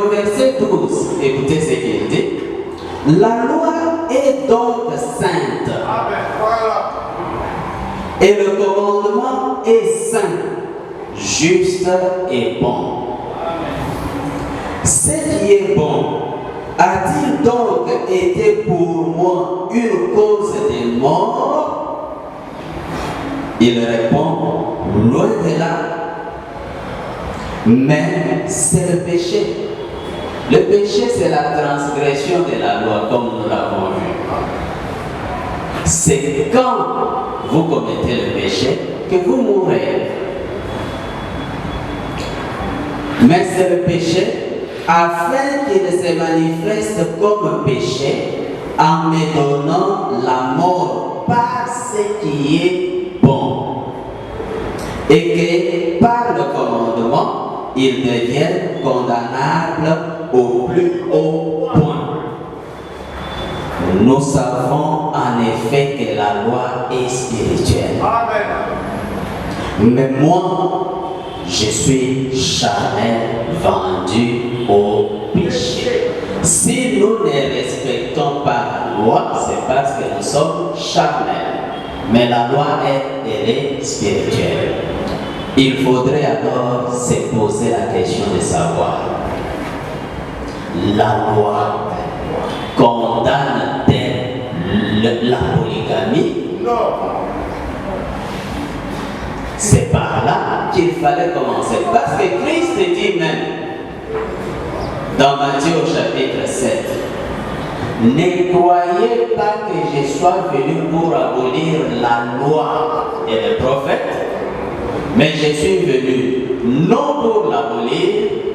au verset 12, écoutez ce qu'il dit. La loi est donc sainte. Amen. Voilà. Et le commandement est saint, juste et bon. Ce qui est bon a-t-il donc été pour moi une cause de mort? Il répond, loin de là. Mais c'est le péché. Le péché, c'est la transgression de la loi, comme nous l'avons vu. C'est quand vous commettez le péché que vous mourrez. Mais c'est le péché afin qu'il se manifeste comme péché en me donnant la mort par ce qui est bon. Et que par le commandement, il devienne condamnable au plus haut point. Nous savons en effet que la loi est spirituelle. Amen. Mais moi, je suis charnel, vendu au péché. Si nous ne respectons pas la loi, c'est parce que nous sommes charnels. Mais la loi, elle est spirituelle. Il faudrait alors se poser la question de savoir, la loi condamne-t-elle la polygamie? Non. C'est par là qu'il fallait commencer. Parce que Christ dit même, dans Matthieu au chapitre 7, ne croyez pas que je sois venu pour abolir la loi et les prophètes, mais je suis venu non pour l'abolir,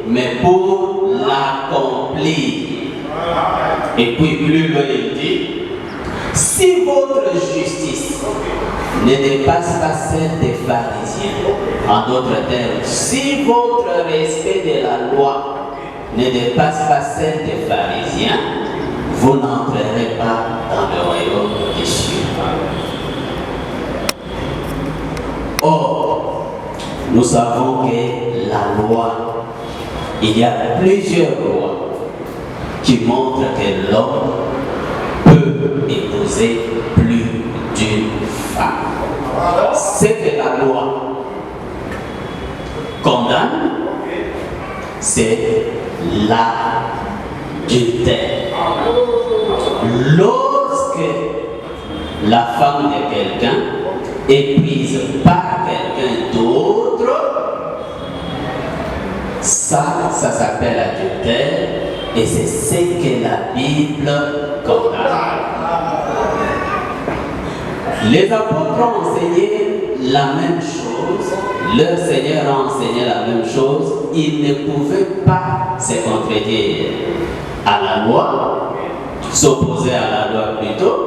mais pour l'accomplir. Et puis plus loin il dit, si votre justice ne dépasse pas celle des pharisiens, en d'autres termes, si votre respect de la loi ne dépasse pas celle des pharisiens, vous n'entrerez pas dans le royaume des cieux. Or, nous savons que la loi, il y a plusieurs lois qui montrent que l'homme peut épouser plus d'une femme. Ce que la loi condamne, c'est l'adultère. Lorsque la femme de quelqu'un est prise par quelqu'un d'autre, ça s'appelle adultère et c'est ce que la Bible condamne. Les apôtres ont enseigné la même chose, leur Seigneur a enseigné la même chose, ils ne pouvaient pas se contredire à la loi, s'opposer à la loi plutôt,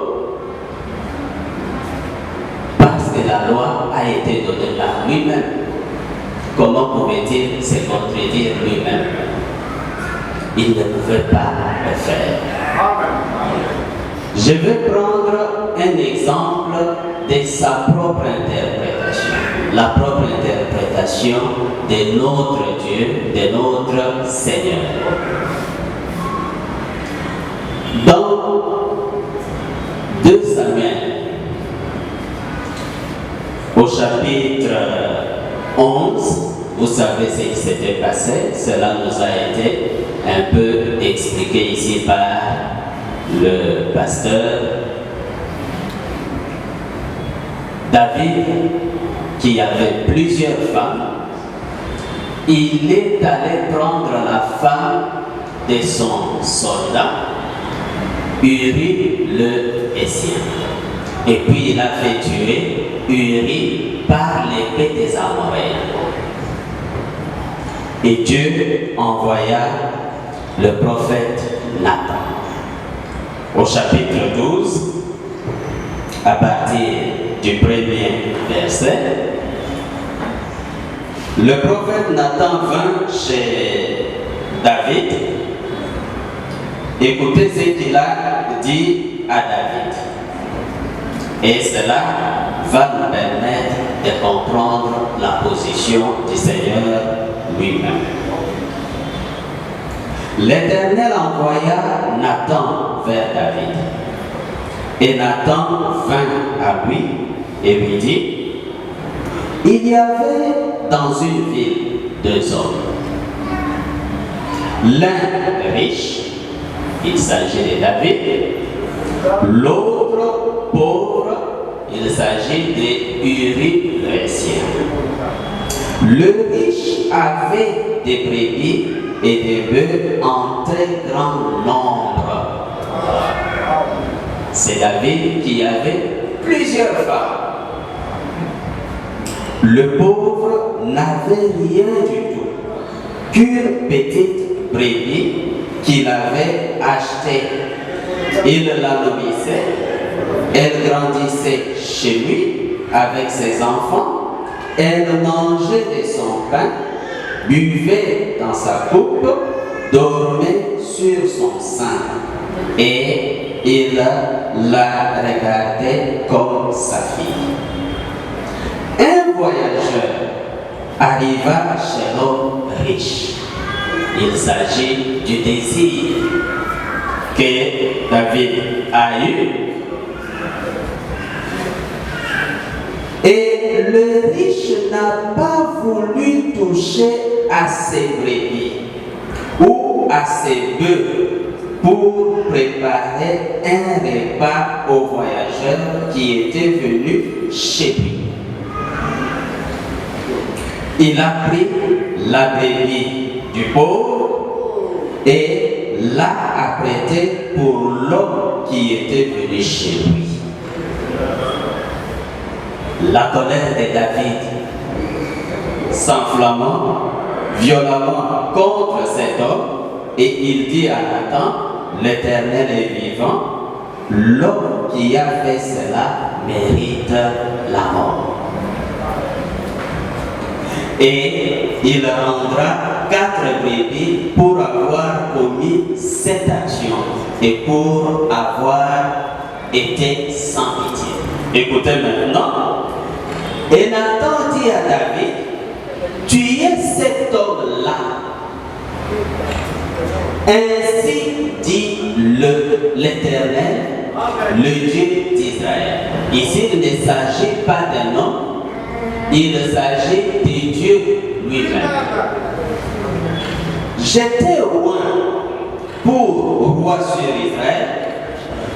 parce que la loi a été donnée par lui-même. Comment pouvait-il se contredire lui-même? Il ne pouvait pas le faire. Je vais prendre un exemple de sa propre interprétation. La propre interprétation de notre Dieu, de notre Seigneur. Dans 2 Samuel, au chapitre 11, vous savez ce qui s'était passé. Cela nous a été un peu expliqué ici par le pasteur. David, qui avait plusieurs femmes, il est allé prendre la femme de son soldat, Uri le Héthien. Et puis il a fait tuer Uri par l'épée des Amoréens. Et Dieu envoya le prophète Nathan. Au chapitre 12, à partir du premier verset, le prophète Nathan vint chez David. Écoutez ce qu'il a dit à David. Et cela va nous permettre de comprendre la position du Seigneur lui-même. L'Éternel envoya Nathan vers David. Et Nathan vint à lui et lui dit, il y avait dans une ville 2 hommes. L'un riche, il s'agit de David, l'autre pauvre, il s'agit de Uri le Héthien. Le riche avait des brebis et des bœufs en très grand nombre. C'est David qui avait plusieurs femmes. Le pauvre n'avait rien du tout qu'une petite brebis qu'il avait achetée. Il la nourrissait, elle grandissait chez lui avec ses enfants, elle mangeait de son pain, buvait dans sa coupe, dormait sur son sein et il la regardait comme sa fille. Un voyageur arriva chez l'homme riche. Il s'agit du désir que David a eu. Et le riche n'a pas voulu toucher à ses brebis ou à ses bœufs pour préparer un repas au voyageur qui était venu chez lui. Il a pris la brebis du pauvre et l'a apprêtée pour l'homme qui était venu chez lui. La colère de David s'enflammant violemment contre cet homme et il dit à Nathan, l'Éternel est vivant, l'homme qui a fait cela mérite la mort. Et il rendra 4 brebis pour avoir commis cette action et pour avoir été sans pitié. Écoutez maintenant. Et Nathan dit à David, tu es cet homme-là. Ainsi dit l'Éternel, le Dieu d'Israël. Ici, il ne s'agit pas d'un homme, il s'agit de Dieu lui-même. J'étais roi pour roi sur Israël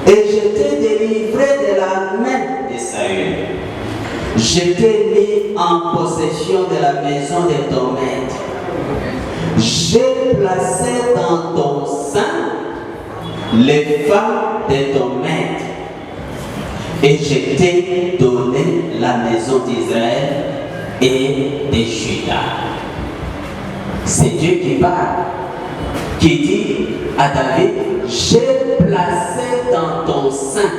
et j'étais délivré de la main de Saül. J'étais mis en possession de la maison de ton maître. J'ai placé dans ton sein les femmes de ton maître. Et je t'ai donné la maison d'Israël et de Juda. C'est Dieu qui parle, qui dit à David, j'ai placé dans ton sein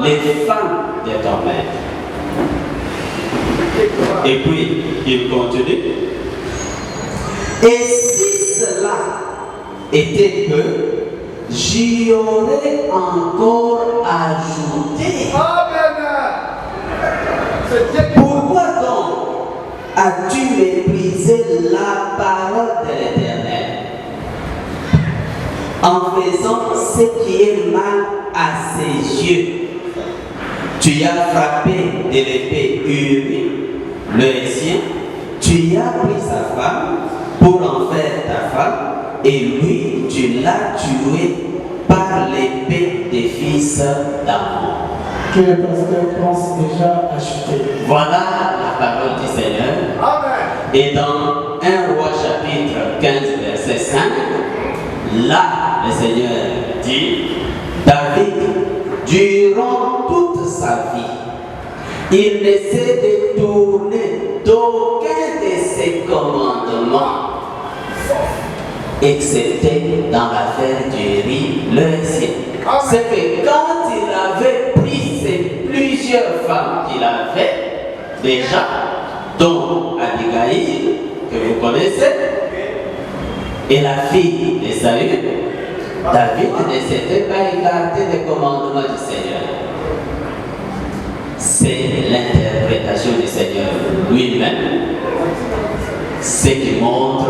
les femmes de ton maître. Et puis, il continue. Et si cela était peu, j'y aurais encore ajouté. Pourquoi donc as-tu méprisé la parole de l'Éternel en faisant ce qui est mal à ses yeux? Tu as frappé de l'épée Uri, le Héthien, tu as pris sa femme pour en faire ta femme, et lui, tu l'as tué par l'épée des fils d'Ammon. Que le pasteur pense déjà acheter. Voilà la parole du Seigneur. Amen. Et dans 1 Roi chapitre 15, verset 5, là, le Seigneur dit, David, durant toute sa vie, il ne s'est détourné d'aucun de ses commandements, excepté dans l'affaire d'Uri le Héthien. C'est que quand il avait pris ces plusieurs femmes qu'il avait déjà, dont Abigail, que vous connaissez, et la fille de Saül, David ne s'était pas écarté des commandements du Seigneur. C'est l'interprétation du Seigneur lui-même. ce qui montre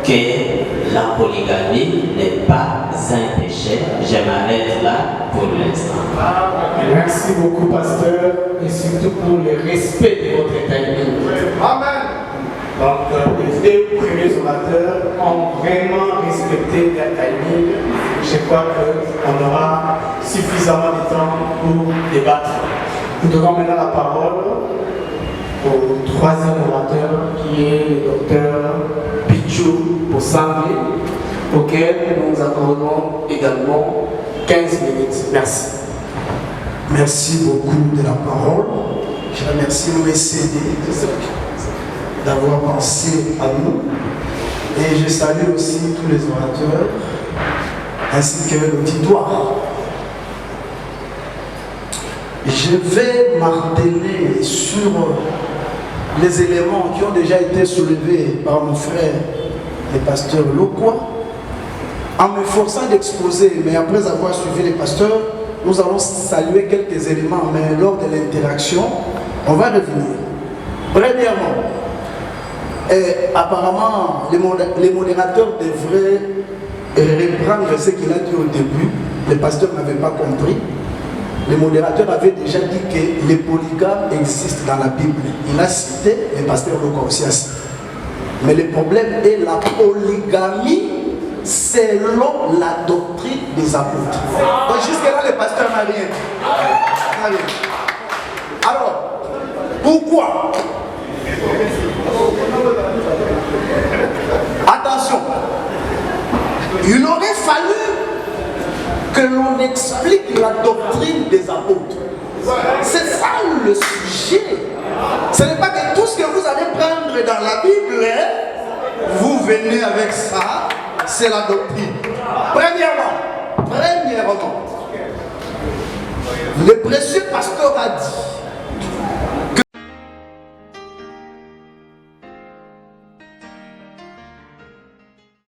que la polygamie n'est pas un péché. Je m'arrête là pour l'instant. Merci beaucoup, pasteur, et surtout pour le respect de votre timing. Amen. Donc, les deux premiers orateurs ont vraiment respecté leur timing. Je crois qu'on aura suffisamment de temps pour débattre. Nous donnons maintenant la parole au troisième orateur qui est le docteur Pichou Bossangé, auquel nous accordons également 15 minutes. Merci. Merci beaucoup de la parole. Je remercie l'OSCD d'avoir pensé à nous. Et je salue aussi tous les orateurs ainsi que l'auditoire. Je vais marteler sur les éléments qui ont déjà été soulevés par mon frère, le pasteur Lokwa, en me forçant d'exposer, mais après avoir suivi les pasteurs, nous allons saluer quelques éléments, mais lors de l'interaction, on va revenir. Premièrement, apparemment, les modérateurs devraient reprendre ce qu'il a dit au début. Le pasteur n'avait pas compris. Le modérateur avait déjà dit que les polygames existent dans la Bible. Il a cité, le pasteur Lokwa aussi a cité. Mais le problème est la polygamie selon la doctrine des apôtres. Donc jusque-là, le pasteur n'a rien dit. Alors, pourquoi? Attention, il aurait fallu que l'on explique la doctrine des apôtres. C'est ça le sujet. Ce n'est pas que tout ce que vous allez prendre dans la Bible, vous venez avec ça, c'est la doctrine. Premièrement, le précieux pasteur a dit